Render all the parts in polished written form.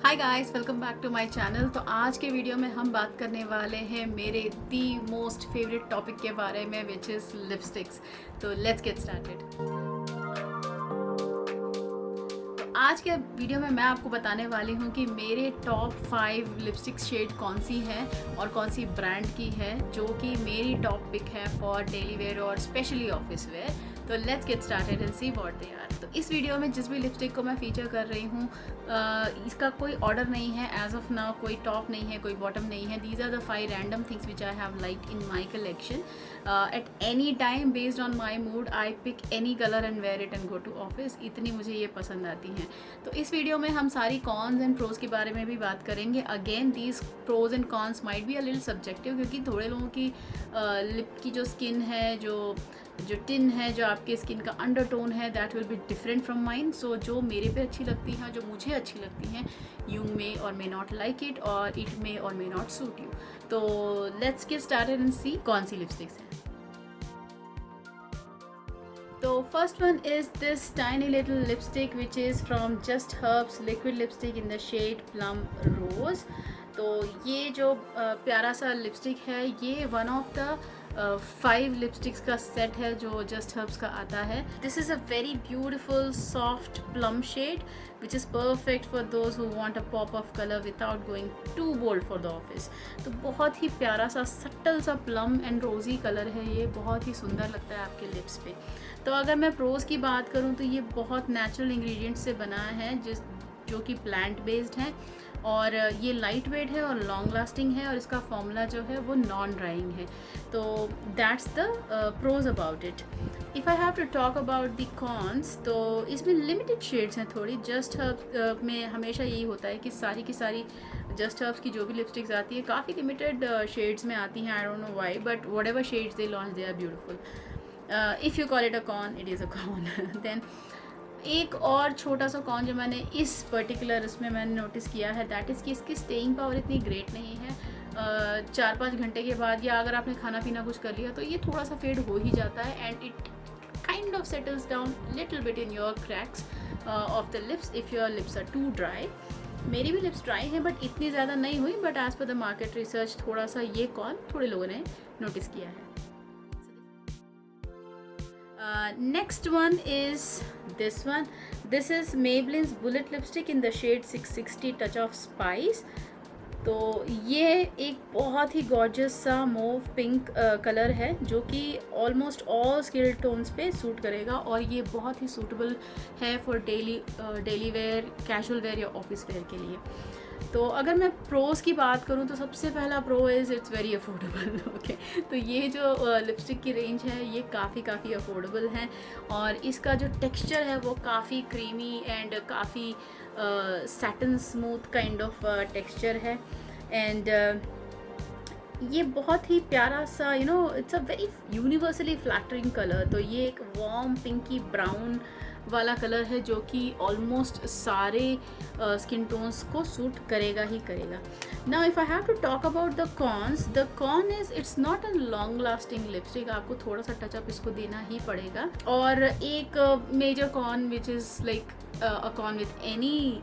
Hi guys, welcome back to my channel. तो आज के वीडियो में हम बात करने वाले हैं मेरे दी मोस्ट फेवरेट टॉपिक के बारे में, विच इज़ लिपस्टिक्स। तो लेट्स गेट स्टार्टेड। आज के वीडियो में मैं आपको बताने वाली हूँ कि मेरे टॉप 5 लिपस्टिक शेड कौन सी है और कौन सी ब्रांड की है जो कि मेरी टॉप पिक है फॉर डेली वेयर और स्पेशली ऑफिस वेयर। तो let's get started and see what they are. तो इस वीडियो में जिस भी लिपस्टिक को मैं फीचर कर रही हूँ इसका कोई ऑर्डर नहीं है एज ऑफ नाउ, कोई टॉप नहीं है, कोई बॉटम नहीं है। These are the 5 random things which I have like in my collection. At any time based on my mood I pick any colour and wear it and go to office. इतनी मुझे ये पसंद आती हैं। तो इस वीडियो में हम सारी कॉन्स एंड प्रोज के बारे में भी बात करेंगे। Again these pros and cons might be a little subjective, क्योंकि थोड़े लोगों की लिप की जो स्किन है, जो टिन है, जो आपके स्किन का अंडरटोन है, that will be different from mine. So जो मेरे पे अच्छी लगती हैं, जो मुझे अच्छी लगती हैं, you may or may not like it or it may or may not suit you. तो let's get started and see कौन सी लिपस्टिक्स हैं। तो first one is this tiny little lipstick which is from just herbs liquid lipstick in the shade plum rose. तो ये जो प्यारा सा लिपस्टिक है, ये वन ऑफ द 5 लिपस्टिक्स का सेट है जो जस्ट हर्ब्स का आता है। This is a very beautiful soft plum shade which is perfect for those who want a pop of colour without going too bold for the office. तो बहुत ही प्यारा सा सटल सा प्लम एंड रोज़ी कलर है, ये बहुत ही सुंदर लगता है आपके लिप्स पे। तो अगर मैं प्रोज की बात करूँ तो ये बहुत नेचुरल इंग्रेडिएंट्स से बना है जो कि प्लांट बेस्ड है, और ये लाइट वेट है और लॉन्ग लास्टिंग है, और इसका फॉर्मूला जो है वो नॉन ड्राइंग है। तो that's the pros about it. If I have to talk about the cons, तो इसमें लिमिटेड शेड्स हैं थोड़ी। जस्ट हर्ब्स में हमेशा यही होता है कि सारी की सारी जस्ट हर्ब्स की जो भी लिपस्टिक्स आती है काफ़ी लिमिटेड शेड्स में आती हैं। I don't know why, but whatever shades they launch they are beautiful. If you call it a con, it is a con. देन एक और छोटा सा कॉन जो मैंने इस पर्टिकुलर इसमें मैंने नोटिस किया है, दैट इज़ कि इसकी स्टेइंग पावर इतनी ग्रेट नहीं है। 4-5 घंटे के बाद या अगर आपने खाना पीना कुछ कर लिया तो ये थोड़ा सा फेड हो ही जाता है, and it kind of settles down little bit in your cracks of the lips if your lips are too dry. मेरी भी लिप्स ड्राई हैं बट इतनी ज़्यादा नहीं हुई, but as per the market research थोड़ा सा ये कॉन थोड़े लोगों ने नोटिस किया है। Next one is this one. This is Maybelline's Bullet Lipstick in the shade 660 Touch of Spice. तो ये एक बहुत ही गॉर्जियस सा मोव पिंक कलर है जो कि ऑलमोस्ट ऑल स्किन टोन्स पे सूट करेगा, और ये बहुत ही सूटेबल है for daily where, casual wear या ऑफिस वेयर के लिए। तो अगर मैं प्रोज की बात करूँ तो सबसे पहला pro is it's very affordable. Okay, तो ये जो लिपस्टिक की रेंज है ये काफ़ी अफोर्डेबल है, और इसका जो टेक्सचर है वो काफ़ी क्रीमी एंड काफ़ी satin smooth kind of texture है। एंड ये बहुत ही प्यारा सा it's a very universally flattering colour. तो ये एक वार्म पिंकी ब्राउन वाला कलर है जो कि ऑलमोस्ट सारे स्किन टोन्स को सूट करेगा ही करेगा। Now if I have to talk about the con is it's not a long lasting lipstick, आपको थोड़ा सा टचअप इसको देना ही पड़ेगा। और एक major con which is like a con with any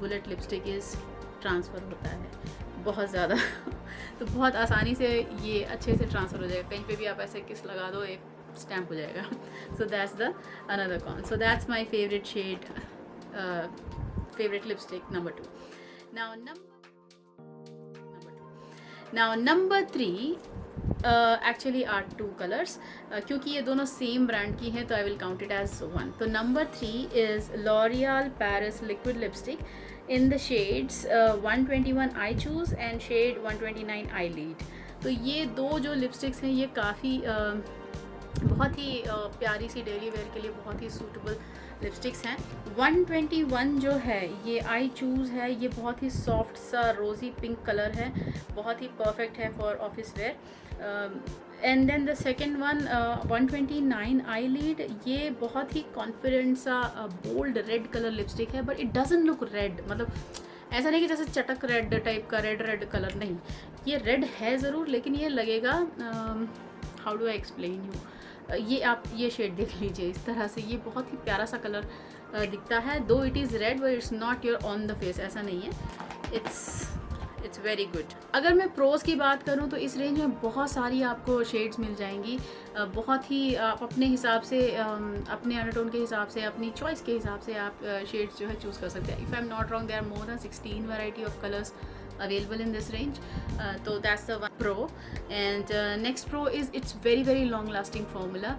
bullet lipstick is transfer होता है बहुत ज़्यादा। तो बहुत आसानी से ये अच्छे से ट्रांसफ़र हो जाएगा, कहीं पे भी आप ऐसे किस लगा दो एक स्टैम्प हो जाएगा। So that's the another con. So that's my favourite shade, favourite lipstick number 2। Now number 3 actually are 2 colors, क्योंकि ये दोनों सेम ब्रांड की हैं तो I will count it as 1। तो number 3 is L'Oreal Paris liquid lipstick in the shades 121 I choose and shade 129 I lead। तो ये दो जो लिपस्टिक्स हैं ये काफ़ी बहुत ही प्यारी सी डेली वेयर के लिए बहुत ही सूटेबल लिपस्टिक्स हैं। 121 जो है ये आई चूज़ है, ये बहुत ही सॉफ्ट सा रोज़ी पिंक कलर है, बहुत ही परफेक्ट है for office wear. And then the second one 129 I lead, ये बहुत ही कॉन्फिडेंट सा बोल्ड रेड कलर लिपस्टिक है, but it doesn't look red. मतलब ऐसा नहीं कि जैसे चटक रेड टाइप का रेड कलर, नहीं, ये रेड है ज़रूर, लेकिन ये लगेगा how do I explain you, ये आप ये शेड देख लीजिए इस तरह से, ये बहुत ही प्यारा सा कलर दिखता है। दो it is red but it's not your on the face, ऐसा नहीं है। It's very good. अगर मैं प्रोज की बात करूं तो इस रेंज में बहुत सारी आपको शेड्स मिल जाएंगी। बहुत ही आप अपने हिसाब से, अपने अंडरटोन के हिसाब से, अपनी चॉइस के हिसाब से आप शेड्स जो है चूज़ कर सकते हैं। If I am not wrong, there are more than 16 variety of colours available in this range. So that's the one pro. And next pro is it's very long lasting formula.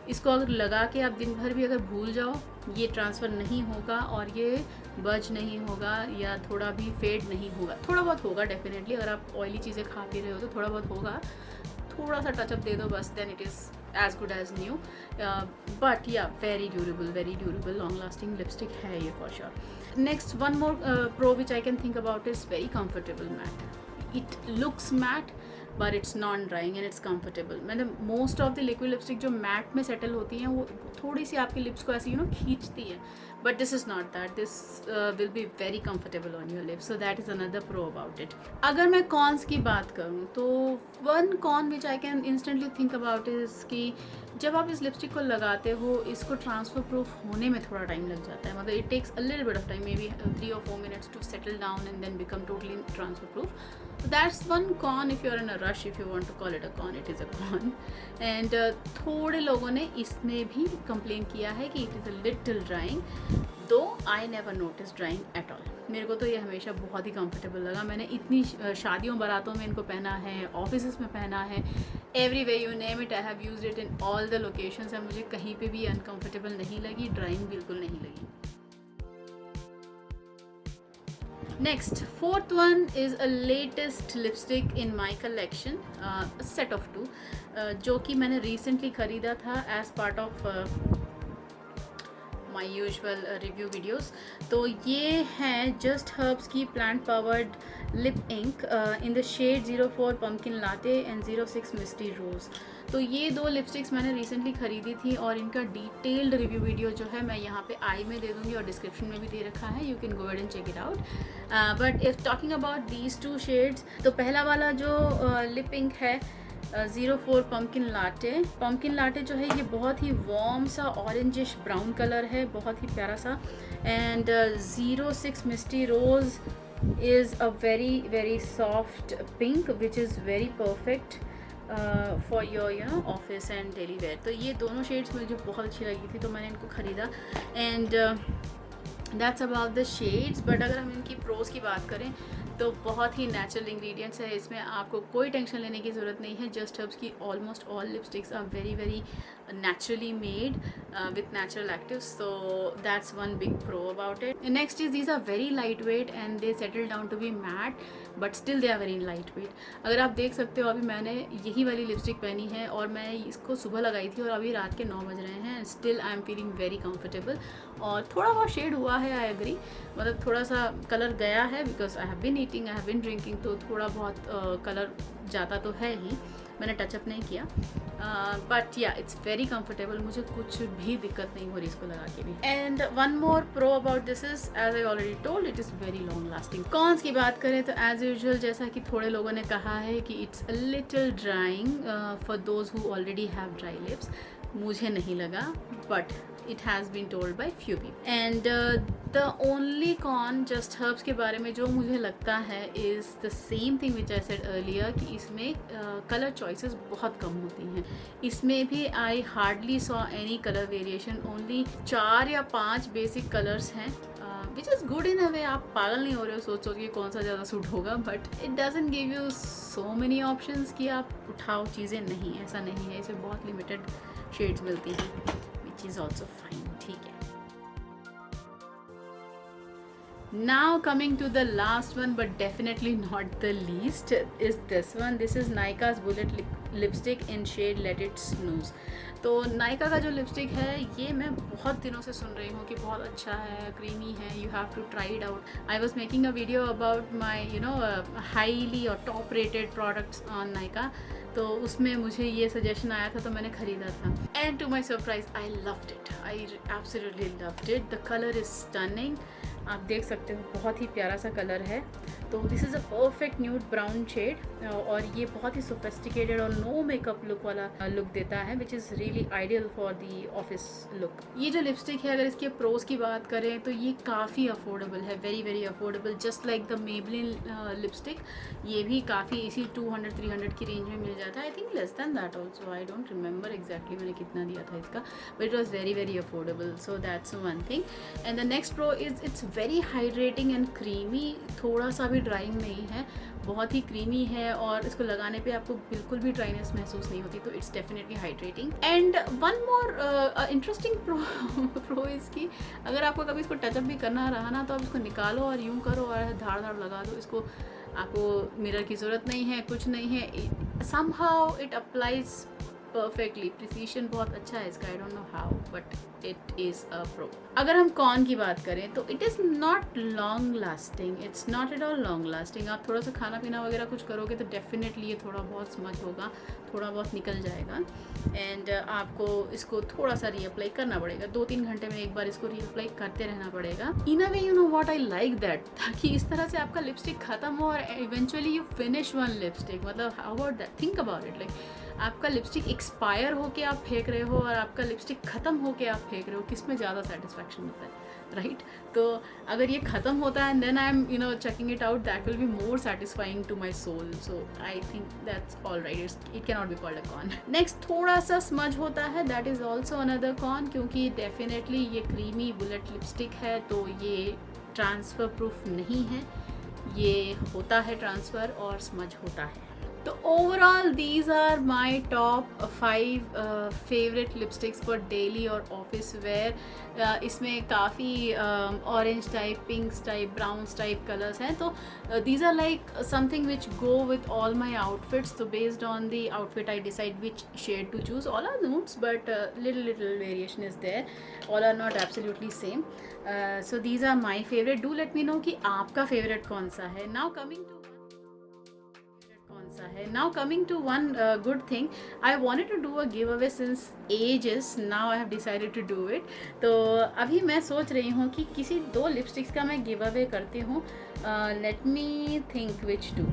इसको अगर लगा के आप दिन भर भी अगर भूल जाओ, ये ट्रांसफ़र नहीं होगा और ये बज नहीं होगा या थोड़ा भी फेड नहीं होगा। थोड़ा बहुत होगा डेफिनेटली, अगर आप ऑयली चीज़ें खा पी रहे हो तो थोड़ा बहुत होगा, थोड़ा सा टचअप दे दो बस, then it is as good as new. But या very durable long lasting lipstick है ये for sure. Next one more pro which I can think about is very comfortable matte. It looks matte but it's non drying and it's comfortable. मतलब most of the liquid lipstick जो matte में settle होती हैं वो थोड़ी सी आपके lips को ऐसे खींचती है, but this is not that. This will be very comfortable on your lips, so that is another pro about it. अगर मैं cons की बात करूँ तो one con which I can instantly think about is कि जब आप इस लिपस्टिक को लगाते हो इसको ट्रांसफ़र प्रूफ होने में थोड़ा टाइम लग जाता है। मतलब it takes a little bit of time, maybe 3 or 4 minutes to settle down and then become totally transfer proof. So that's one con. If you're in a rush, if you want to call it a con, it is a con. And थोड़े लोगों ने इसमें भी complain किया है कि it is a little drying. दो I never notice drawing at all. मेरे को तो ये हमेशा बहुत ही कंफर्टेबल लगा। मैंने इतनी शादियों बारातों में इनको पहना है, ऑफिस में पहना है, every way you name it, I have used it in all the locations, और मुझे कहीं पे भी अनकंफर्टेबल नहीं लगी, ड्राइंग बिल्कुल नहीं लगी। Next fourth one is a latest lipstick in my collection, set of 2, जो कि मैंने रिसेंटली ख़रीदा था as part of my usual review videos. तो ये हैं जस्ट हर्ब्स की plant powered lip ink in the shade 04 pumpkin latte and 06 misty rose. तो ये दो लिपस्टिक्स मैंने रिसेंटली ख़रीदी थी और इनका डिटेल्ड रिव्यू वीडियो जो है मैं यहाँ पे आई में दे दूँगी और डिस्क्रिप्शन में भी दे रखा है, you can go and check it out. But if talking about these 2 shades, तो पहला वाला जो लिप इंक है 04 पम्पकिन लाटे जो है ये बहुत ही वार्म सा ऑरेंजिश ब्राउन कलर है, बहुत ही प्यारा सा। And 06 misty rose is a very soft pink which is very perfect for your office and daily wear. तो ये दोनों शेड्स मुझे बहुत अच्छी लगी थी तो मैंने इनको ख़रीदा। And that's about the shades. But अगर हम इनकी प्रोज की बात करें तो बहुत ही नेचुरल इंग्रेडिएंट्स है, इसमें आपको कोई टेंशन लेने की ज़रूरत नहीं है। जस्ट हर्ब्स की almost all lipsticks are very naturally made with natural actives, so that's one big pro about it. And next is these are very lightweight and they settle down to be matte, but still they are very lightweight. अगर आप देख सकते हो अभी मैंने यही वाली lipstick पहनी है और मैं इसको सुबह लगाई थी और अभी रात के 9 बज रहे हैं, still I am feeling very comfortable. और थोड़ा बहुत शेड हुआ है, आई एग्री, मतलब थोड़ा सा कलर गया है because I have been eating, I have been drinking, तो थोड़ा बहुत कलर जाता तो है ही, मैंने टचअप नहीं किया। बट या इट्स वेरी कंफर्टेबल, मुझे कुछ भी दिक्कत नहीं हो रही इसको लगा के भी। And one more pro about this is, as I already told, it is very long lasting. Cons की बात करें तो एज यूजुअल जैसा कि थोड़े लोगों ने कहा है कि it's a little drawing for those who already have dry lips, मुझे नहीं लगा, but it has been told by few people. And the only con just herbs के बारे में जो मुझे लगता है is the same thing which I said earlier कि इसमें color choices बहुत कम होती हैं। इसमें भी I hardly saw any color variation, only 4 या 5 basic colors हैं, which is good in a way। आप पागल नहीं हो रहे हो सोच सोच के कौन सा ज़्यादा सूट होगा, but it doesn't give you so many options कि आप उठाओ चीज़ें, नहीं, ऐसा नहीं है। इसमें बहुत लिमिटेड शेड्स मिलती हैं, which is also fine, ठीक है। Now coming to the last one but definitely not the least is this one. This is Nykaa's Bullet Lipstick in shade Let It Snooze. तो नायका का जो लिपस्टिक है ये मैं बहुत दिनों से सुन रही हूँ कि बहुत अच्छा है, क्रीमी है, you have to try it out. I was making a video about my highly or top rated products on Nykaa, तो उसमें मुझे ये सजेशन आया था तो मैंने ख़रीदा था। And to my surprise I loved it, I absolutely loved it. The colour is stunning, आप देख सकते हो बहुत ही प्यारा सा कलर है। तो this is a perfect nude brown shade और ये बहुत ही सोफिस्टिकेटेड और नो मेकअप लुक वाला लुक देता है, which is really ideal for the office look. ये जो लिपस्टिक है, अगर इसके प्रोज की बात करें तो ये काफ़ी अफोर्डेबल है, very very affordable, just like the Maybelline lipstick. ये भी काफ़ी इसी 200-300 की रेंज में मिल जाता है। I think less than that also, I don't remember exactly मैंने कितना दिया था इसका, but it was very very affordable, so that's one thing. And the next pro is it's very hydrating and creamy, थोड़ा सा भी ड्राइंग नहीं है, बहुत ही क्रीमी है और इसको लगाने पे आपको बिल्कुल भी ड्राइनेस महसूस नहीं होती, तो it's definitely hydrating. And one more interesting pro इसकी, अगर आपको कभी इसको टचअप भी करना रहा ना, तो आप इसको निकालो और यूँ करो और धाड़ धाड़ लगा दो इसको, आपको मिरर की ज़रूरत नहीं है, कुछ नहीं है, somehow it applies perfectly, precision बहुत अच्छा है इसका, आई don't know how but it is a pro. अगर हम कॉन की बात करें तो it is not long lasting, it's not at all long lasting. आप थोड़ा सा खाना पीना वगैरह कुछ करोगे तो डेफिनेटली ये थोड़ा बहुत स्मज होगा, थोड़ा बहुत निकल जाएगा एंड आपको इसको थोड़ा सा रीअप्लाई करना पड़ेगा, 2-3 घंटे में एक बार इसको रीअप्लाई करते रहना पड़ेगा। In a way you know what I like that, ताकि इस तरह से आपका लिपस्टिक खत्म हो और eventually you finish one lipstick. मतलब how about that, think about it, like आपका लिपस्टिक एक्सपायर होके आप फेंक रहे हो और आपका लिपस्टिक ख़त्म होके आप फेंक रहे हो, किस में ज़्यादा सेटिस्फैक्शन होता है, राइट? तो अगर ये ख़त्म होता है and then I am checking it out, that will be more satisfying to my soul, so I think that's all right, it can not be called a con. Next थोड़ा सा स्मज होता है, that is also another con, क्योंकि definitely ये creamy bullet lipstick है तो ये transfer proof नहीं है, ये होता है ट्रांसफ़र और स्मज होता है। तो overall these are my top 5 favourite lipsticks for daily or office wear. इसमें काफ़ी orange type, pinks type, browns type colours हैं, तो these are like something which go with all my outfits. तो based on the outfit I decide which shade to choose, all are nudes but little variation is there, all are not absolutely same. So these are my favorite. Do let me know कि आपका favorite कौन सा है। Now coming to one good thing, I wanted to do a giveaway since ages. Now I have decided to do it. तो अभी मैं सोच रही हूँ कि किसी 2 लिपस्टिक्स का मैं गिव अवे करती हूँ। Let me think which two.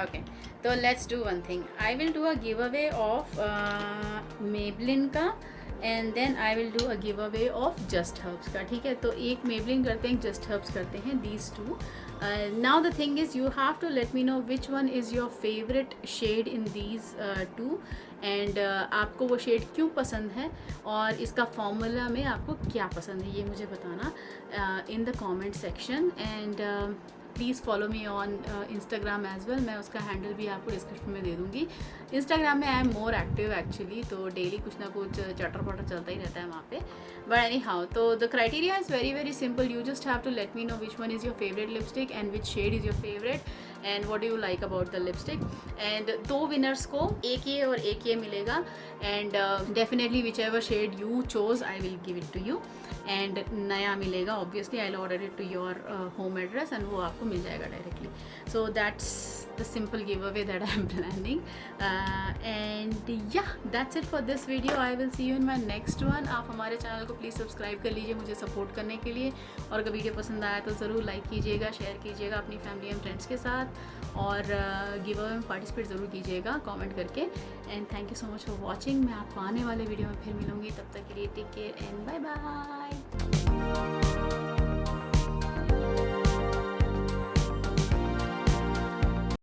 Okay, तो let's do one thing. I will do a giveaway of Maybelline का and then I will do a giveaway of Just herbs का, ठीक है? तो एक मेबलिन करते हैं, जस्ट हर्ब्स करते हैं, these two. Now the thing is you have to let me know which one is your favourite shade in these two and आपको वो शेड क्यों पसंद है और इसका फॉर्मूला में आपको क्या पसंद है, ये मुझे बताना in the comment section. And please follow me on Instagram as well, मैं उसका हैंडल भी आपको डिस्क्रिप्शन में दे दूँगी। इंस्टाग्राम में I am more active actually, तो डेली कुछ ना कुछ चटर पटर चलता ही रहता है वहाँ पे। बट एनी हाउ, तो the criteria is very very simple, you just have to let me know which one is your favourite lipstick and which shade is your favourite and what do you like about the lipstick. And 2 winners को एक ये और एक ये मिलेगा and definitely whichever shade you chose I will give it to you and नया मिलेगा, obviously I will order it to your home address and वो आपको मिल जाएगा directly. So that's the simple give away that I am planning and या that's it for this video. I will see you in my next one. आप हमारे channel को please subscribe कर लीजिए मुझे सपोर्ट करने के लिए, और अगर वीडियो पसंद आया तो ज़रूर लाइक कीजिएगा, शेयर कीजिएगा अपनी फैमिली एंड फ्रेंड्स के साथ और गिव अवे में पार्टिसिपेट ज़रूर कीजिएगा कमेंट करके। And thank you so much for watching. मैं आपको आने वाले वीडियो में फिर मिलूँगी, तब तक के लिए take care and bye bye.